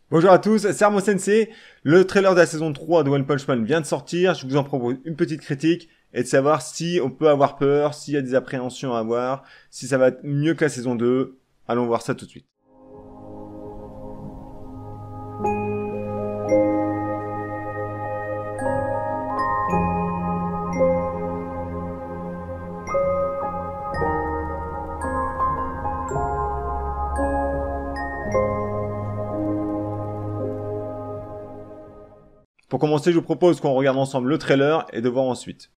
Bonjour à tous, c'est Armo Sensei. Le trailer de la saison 3 de One Punch Man vient de sortir. Je vous en propose une petite critique et de savoir si on peut avoir peur, s'il y a des appréhensions à avoir, si ça va être mieux que la saison 2. Allons voir ça tout de suite. Pour commencer, je vous propose qu'on regarde ensemble le trailer et de voir ensuite.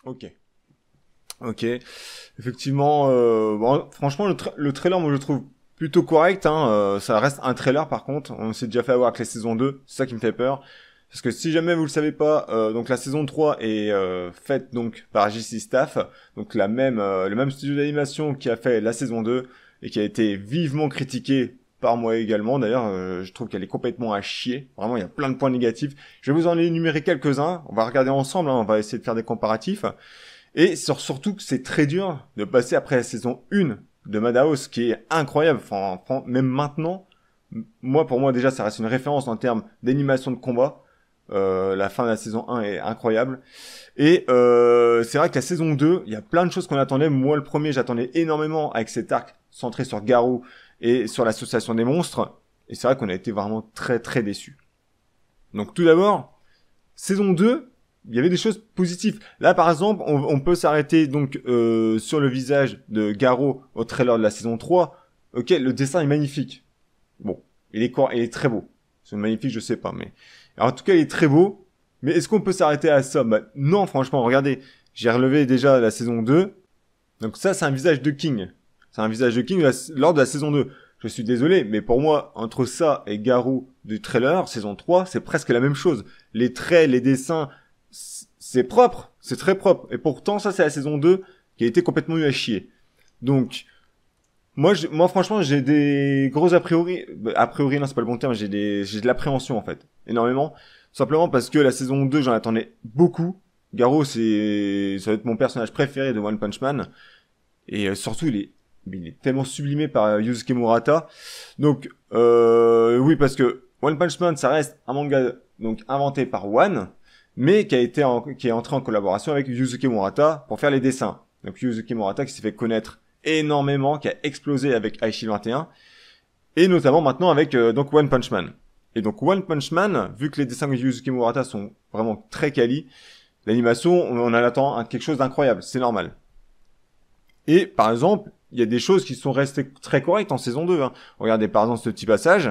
Ok. Ok. Effectivement, bon, franchement, le trailer, moi, je le trouve plutôt correct. Hein. Ça reste un trailer, par contre. On s'est déjà fait avoir avec la saison 2. C'est ça qui me fait peur. Parce que si jamais vous le savez pas, donc la saison 3 est faite donc par JC Staff, donc le même studio d'animation qui a fait la saison 2 et qui a été vivement critiqué par moi également. D'ailleurs, je trouve qu'elle est complètement à chier. Vraiment, il y a plein de points négatifs. Je vais vous en énumérer quelques-uns. On va regarder ensemble. Hein. On va essayer de faire des comparatifs. Et surtout que c'est très dur de passer après la saison 1 de Madhouse, qui est incroyable. Enfin, même maintenant, pour moi déjà, ça reste une référence en termes d'animation de combat. La fin de la saison 1 est incroyable. Et c'est vrai que la saison 2, il y a plein de choses qu'on attendait. Moi, le premier, j'attendais énormément avec cet arc centré sur Garou et sur l'association des monstres. Et c'est vrai qu'on a été vraiment très très déçus. Donc tout d'abord, saison 2, il y avait des choses positives. Là, par exemple, on peut s'arrêter donc sur le visage de Garou au trailer de la saison 3. Ok, le dessin est magnifique. Bon, il est très beau. C'est magnifique, je sais pas, mais... Alors, en tout cas, il est très beau. Mais est-ce qu'on peut s'arrêter à ça? Bah, non, franchement, regardez. J'ai relevé déjà la saison 2. Donc ça, c'est un visage de King. C'est un visage de King lors de la saison 2. Je suis désolé, mais pour moi, entre ça et Garou du trailer, saison 3, c'est presque la même chose. Les traits, les dessins, c'est propre. C'est très propre. Et pourtant, ça, c'est la saison 2 qui a été complètement eu à chier. Donc... Moi, franchement, j'ai des gros a priori. A priori, non, c'est pas le bon terme. J'ai de l'appréhension, en fait. Énormément. Simplement parce que la saison 2, j'en attendais beaucoup. Garou, ça va être mon personnage préféré de One Punch Man. Et surtout, il est tellement sublimé par Yusuke Murata. Donc, oui, parce que One Punch Man, ça reste un manga, donc, inventé par One, mais qui est entré en collaboration avec Yusuke Murata pour faire les dessins. Donc, Yusuke Murata qui s'est fait connaître énormément, qui a explosé avec Aichi 21 et notamment maintenant avec donc One Punch Man. Et donc One Punch Man, vu que les dessins de Yusuke Murata sont vraiment très quali, l'animation, on en attend quelque chose d'incroyable, c'est normal. Et par exemple, il y a des choses qui sont restées très correctes en saison 2. Hein. Regardez par exemple ce petit passage.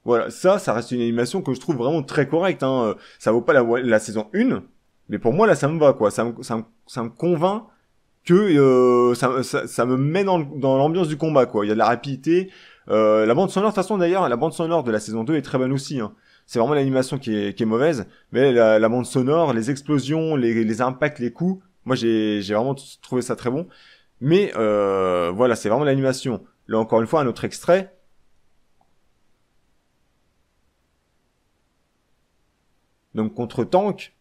Voilà, ça reste une animation que je trouve vraiment très correcte. Hein. Ça vaut pas la saison 1, mais pour moi là ça me va quoi, ça me convainc que ça me met dans l'ambiance du combat quoi. Il y a de la rapidité, la bande sonore de toute façon d'ailleurs, la bande sonore de la saison 2 est très bonne aussi. Hein. C'est vraiment l'animation qui est mauvaise. Mais la bande sonore, les explosions, les impacts, les coups, moi j'ai vraiment trouvé ça très bon. Mais voilà, c'est vraiment l'animation. Là encore une fois, un autre extrait. Donc contre Tank,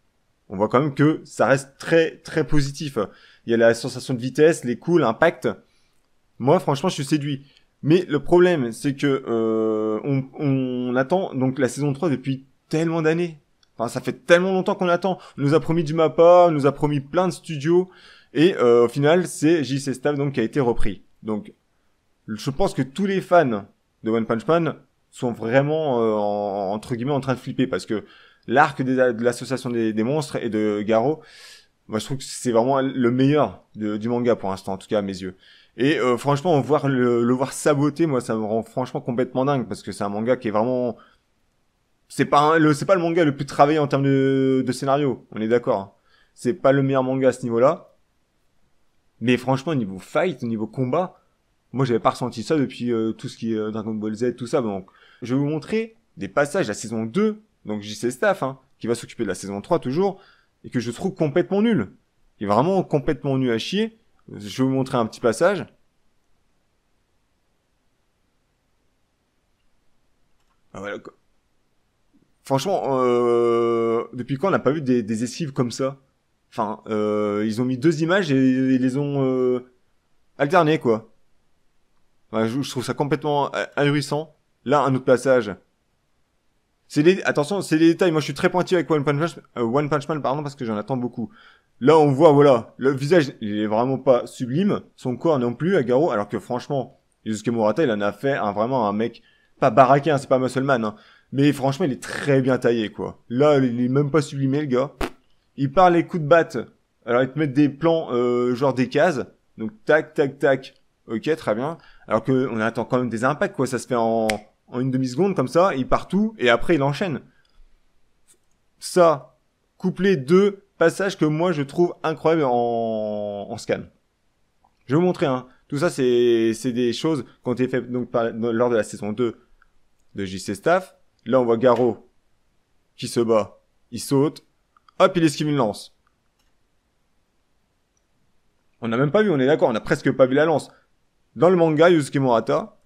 on voit quand même que ça reste très très positif. Il y a la sensation de vitesse, les coups, l'impact. Moi, franchement, je suis séduit. Mais le problème, c'est que on attend donc la saison 3 depuis tellement d'années. Enfin, ça fait tellement longtemps qu'on attend. On nous a promis du Mappa, on nous a promis plein de studios. Et au final, c'est JC Staff donc qui a été repris. Donc, je pense que tous les fans de One Punch Man sont vraiment, entre guillemets, en train de flipper. Parce que l'arc de l'association des monstres et de Garo, moi je trouve que c'est vraiment le meilleur du manga pour l'instant, en tout cas à mes yeux. Et franchement, voir le voir saboter, moi ça me rend franchement complètement dingue parce que c'est un manga qui est vraiment, c'est pas le manga le plus travaillé en termes de scénario, on est d'accord. Hein. C'est pas le meilleur manga à ce niveau-là, mais franchement au niveau fight, au niveau combat, moi j'avais pas ressenti ça depuis tout ce qui est Dragon Ball Z, tout ça. Donc je vais vous montrer des passages de la saison 2, donc JC Staff, hein, qui va s'occuper de la saison 3 toujours, et que je trouve complètement nul. Il est vraiment complètement nul à chier. Je vais vous montrer un petit passage. Ah, voilà. Franchement, depuis quand on n'a pas vu des esquives comme ça? Enfin, ils ont mis 2 images et ils les ont alternées, quoi. Ouais, je trouve ça complètement ahurissant. Là, un autre passage. Attention, c'est les détails. Moi, je suis très pointilleux avec One Punch Man, pardon, parce que j'en attends beaucoup. Là, on voit, voilà, le visage, il est vraiment pas sublime. Son corps non plus, à Garo, alors que franchement, Yusuke Murata, il en a fait vraiment un mec, pas baraqué, hein, c'est pas Muscle Man, hein. Mais franchement, il est très bien taillé, quoi. Là, il est même pas sublimé, le gars. Il part les coups de batte. Alors, ils te mettent des plans, genre des cases. Donc, tac, tac, tac. Ok, très bien. Alors que, on attend quand même des impacts, quoi. Ça se fait en une demi-seconde, comme ça. Il part tout, et après, il enchaîne. Ça, couplé de passages que moi, je trouve incroyables en scan. Je vais vous montrer, hein. Tout ça, c'est des choses qui ont été faites donc, lors de la saison 2 de JC Staff. Là, on voit Garo qui se bat. Il saute. Hop, il esquive une lance. On n'a même pas vu, on est d'accord, on n'a presque pas vu la lance. Dans le manga, Yusuke Murata,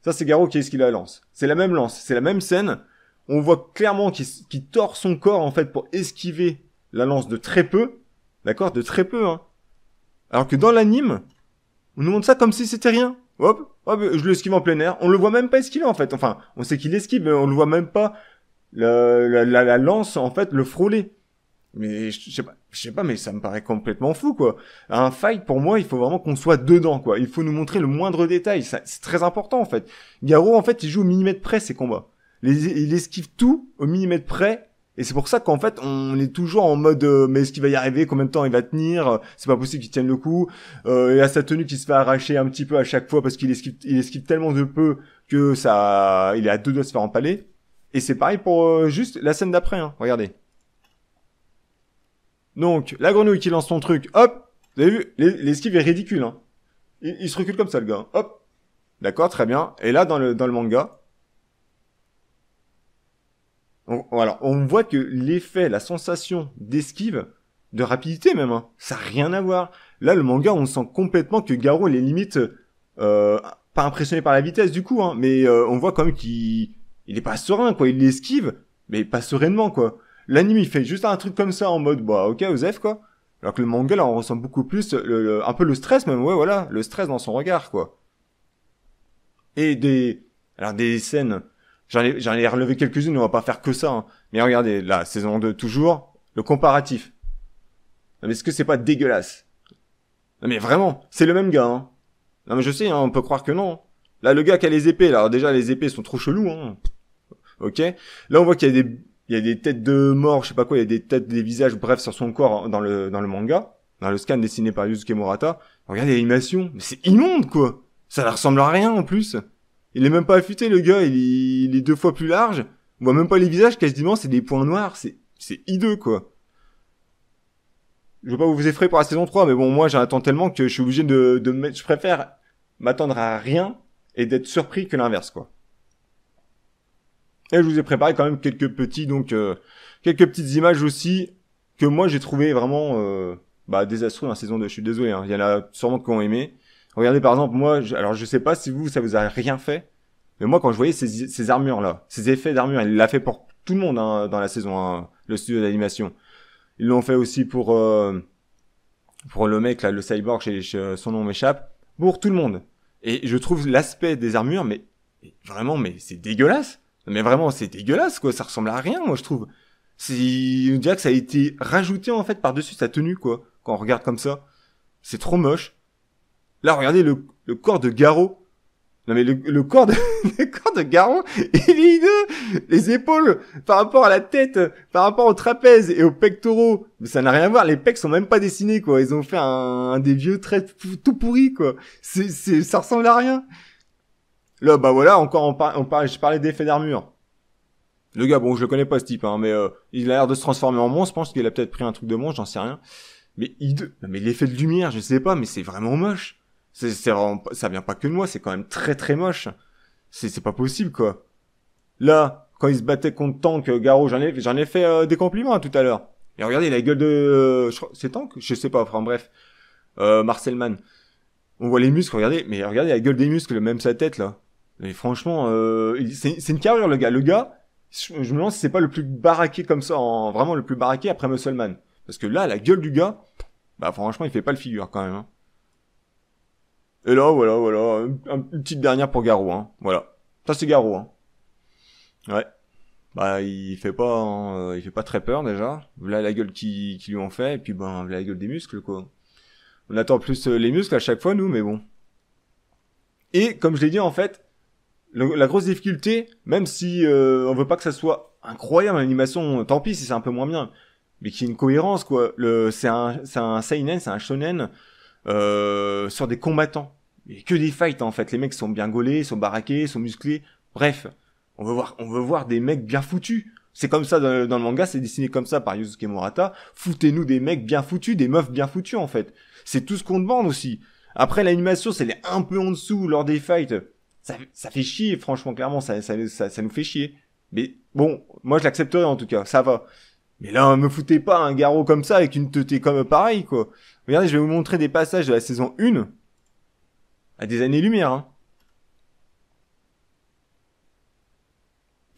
ça c'est Garo qui esquive la lance. C'est la même lance, c'est la même scène. On voit clairement qu'il tord son corps en fait pour esquiver la lance de très peu. D'accord, de très peu, hein. Alors que dans l'anime, on nous montre ça comme si c'était rien. Hop, hop, je l'esquive en plein air. On le voit même pas esquiver en fait. Enfin, on sait qu'il esquive, mais on le voit même pas la lance en fait le frôler. Mais je sais pas, mais ça me paraît complètement fou quoi. Un fight pour moi, il faut vraiment qu'on soit dedans quoi. Il faut nous montrer le moindre détail. C'est très important en fait. Garo en fait, il joue au millimètre près ses combats. Il esquive tout au millimètre près. Et c'est pour ça qu'en fait, on est toujours en mode mais est-ce qu'il va y arriver, combien de temps il va tenir, c'est pas possible qu'il tienne le coup. Il a sa tenue qui se fait arracher un petit peu à chaque fois parce qu'il esquive tellement de peu que ça, il est à 2 doigts de se faire empaler. Et c'est pareil pour juste la scène d'après, hein. Regardez. Donc, la grenouille qui lance son truc, hop, vous avez vu, l'esquive est ridicule, hein. Il se recule comme ça, le gars, hop. D'accord, très bien. Et là, dans le manga, voilà, on voit que l'effet, la sensation d'esquive, de rapidité même, hein, ça n'a rien à voir. Là, le manga, on sent complètement que Garo, il est limite pas impressionné par la vitesse du coup, hein, mais on voit quand même qu'il est pas serein, quoi. Il l'esquive, mais pas sereinement, quoi. L'anime, il fait juste un truc comme ça en mode, bah ok, Osef, quoi. Alors que le manga, là, on ressent beaucoup plus, un peu le stress même, ouais, voilà, le stress dans son regard, quoi. Et alors des scènes... J'en ai relevé quelques-unes, on va pas faire que ça. Hein. Mais regardez, la saison 2, toujours, le comparatif. Non, mais est-ce que c'est pas dégueulasse? Non mais vraiment, c'est le même gars. Hein. Non mais je sais, hein, on peut croire que non. Là, le gars qui a les épées, là, alors déjà, les épées sont trop chelous. Hein. Ok. Là, on voit qu'il y a des têtes de mort, je sais pas quoi, il y a des têtes, des visages, bref, sur son corps dans le manga. Dans le scan dessiné par Yusuke Murata. Regardez l'animation. Mais c'est immonde, quoi. Ça ne ressemble à rien, en plus. Il est même pas affûté, le gars, il est 2 fois plus large. On voit même pas les visages, quasiment, c'est des points noirs. C'est hideux, quoi. Je veux pas vous effrayer pour la saison 3, mais bon, moi, j'attends tellement que je suis obligé de mettre, je préfère m'attendre à rien et d'être surpris que l'inverse, quoi. Et je vous ai préparé quand même quelques quelques petites images aussi que moi j'ai trouvé vraiment désastreux dans la saison 2. Je suis désolé, hein. Il y en a sûrement qui ont aimé. Regardez par exemple, moi, alors je sais pas si ça vous a rien fait, mais moi quand je voyais ces armures là, ces effets d'armure, il l'a fait pour tout le monde hein, dans la saison 1, le studio d'animation. Ils l'ont fait aussi pour le mec là, le cyborg, son nom m'échappe, pour tout le monde. Et je trouve l'aspect des armures, mais vraiment, mais c'est dégueulasse. Mais vraiment, c'est dégueulasse, quoi. Ça ressemble à rien, moi, je trouve. On dirait que ça a été rajouté, en fait, par-dessus sa tenue, quoi. Quand on regarde comme ça. C'est trop moche. Là, regardez le corps de Garo. Non, mais le corps de, le corps de Garo, il est hideux. Les épaules, par rapport à la tête, par rapport au trapèze et aux pectoraux. Mais ça n'a rien à voir. Les pecs sont même pas dessinés, quoi. Ils ont fait un des vieux traits tout pourris, quoi. Ça ressemble à rien. Là, bah voilà, encore je parlais d'effet d'armure. Le gars, bon, je le connais pas ce type, hein, mais il a l'air de se transformer en monstre. Je pense qu'il a peut-être pris un truc de monstre, j'en sais rien. Mais non, mais l'effet de lumière, je sais pas, mais c'est vraiment moche. C'est vraiment, ça vient pas que de moi, c'est quand même très très moche. C'est pas possible, quoi. Là, quand il se battait contre Tank, Garo, j'en ai fait des compliments tout à l'heure. Et regardez la gueule de, c'est Tank, je sais pas, enfin bref, Marcelman. On voit les muscles, regardez la gueule des muscles, même sa tête là. Et franchement, c'est une carrure le gars. Le gars, je me demande si c'est pas le plus baraqué comme ça, vraiment le plus baraqué après Muscleman. Parce que là, la gueule du gars, bah franchement, il fait pas le figure quand même. Hein. Et là, voilà, une petite dernière pour Garou, hein. Voilà, ça c'est Garou, hein. Ouais. Bah il fait pas très peur déjà. Voilà la gueule qu'ils lui ont fait, et puis voilà la gueule des muscles quoi. On attend plus les muscles à chaque fois nous, mais bon. Et comme je l'ai dit en fait, la grosse difficulté, même si on veut pas que ça soit incroyable l'animation, tant pis si c'est un peu moins bien, mais qu'il y ait une cohérence quoi. C'est un seinen, c'est un shonen sur des combattants. Et que des fights en fait. Les mecs sont bien gaulés, sont baraqués, sont musclés. Bref, on veut voir des mecs bien foutus. C'est comme ça dans le manga, c'est dessiné comme ça par Yusuke Murata. Foutez-nous des mecs bien foutus, des meufs bien foutues en fait. C'est tout ce qu'on demande aussi. Après l'animation, c'est un peu en dessous lors des fights. Ça fait chier, franchement, clairement, ça nous fait chier. Mais bon, moi je l'accepterai en tout cas, ça va. Mais là, me foutez pas un Garo comme ça avec une teuté comme pareil, quoi. Regardez, je vais vous montrer des passages de la saison 1 à des années-lumière, hein.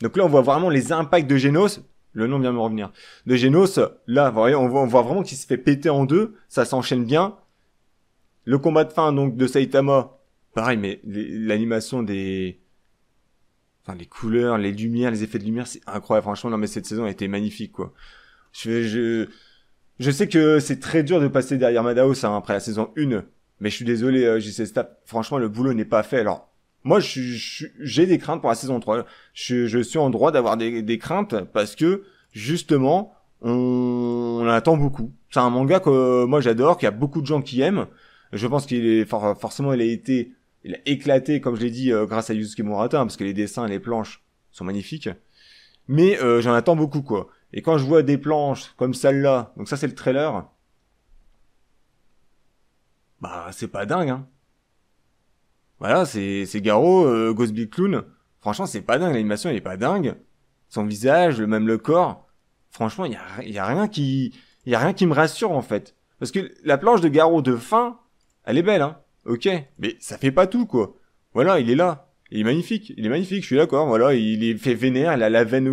Donc là, on voit vraiment les impacts de Genos. Le nom vient de me revenir. De Genos, là, vous voyez, on voit vraiment qu'il se fait péter en deux. Ça s'enchaîne bien. Le combat de fin, donc, de Saitama. Pareil, mais l'animation des... Enfin, les couleurs, les lumières, les effets de lumière, c'est incroyable. Franchement, non, mais cette saison a été magnifique, quoi. Je sais que c'est très dur de passer derrière Madhouse, hein, après la saison 1. Mais je suis désolé, JC Staff. Franchement, le boulot n'est pas fait. Alors, moi, j'ai des craintes pour la saison 3. Je suis en droit d'avoir des craintes parce que, justement, on attend beaucoup. C'est un manga que moi j'adore, qu'il y a beaucoup de gens qui aiment. Je pense qu'il est forcément il a éclaté, comme je l'ai dit, grâce à Yusuke Murata, hein, parce que les dessins, les planches sont magnifiques. Mais j'en attends beaucoup, quoi. Et quand je vois des planches comme celle-là, donc ça c'est le trailer, bah c'est pas dingue, hein. Voilà, c'est Garo, Ghost Big Clown. Franchement, c'est pas dingue, l'animation elle est pas dingue. Son visage, même le corps. Franchement, il y a rien qui me rassure en fait. Parce que la planche de Garo de fin, elle est belle, hein. Ok, mais ça fait pas tout, quoi. Voilà, il est là. Il est magnifique, je suis d'accord. Voilà, il est fait vénère, il a la veine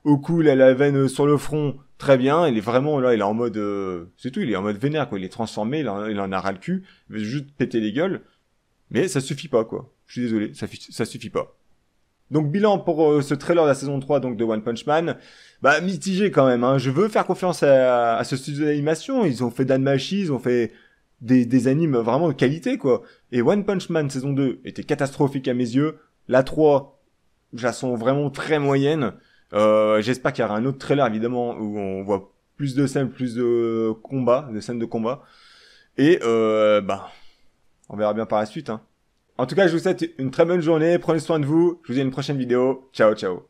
au cou, il a la veine sur le front, très bien. Il est vraiment là, il est en mode, c'est tout, il est en mode vénère, quoi. Il est transformé, il en a ras le cul, il veut juste péter les gueules. Mais ça suffit pas, quoi. Je suis désolé, ça suffit pas. Donc bilan pour ce trailer de la saison 3 donc de One Punch Man, bah mitigé quand même, hein. Je veux faire confiance à ce studio d'animation, ils ont fait Danmachi, ils ont fait des animes vraiment de qualité quoi. Et One Punch Man saison 2 était catastrophique à mes yeux. La 3, je la sens vraiment très moyenne. J'espère qu'il y aura un autre trailer évidemment où on voit plus de scènes, plus de combats, de scènes de combat. Et bah on verra bien par la suite, hein. En tout cas, je vous souhaite une très bonne journée, prenez soin de vous, je vous dis à une prochaine vidéo, ciao ciao.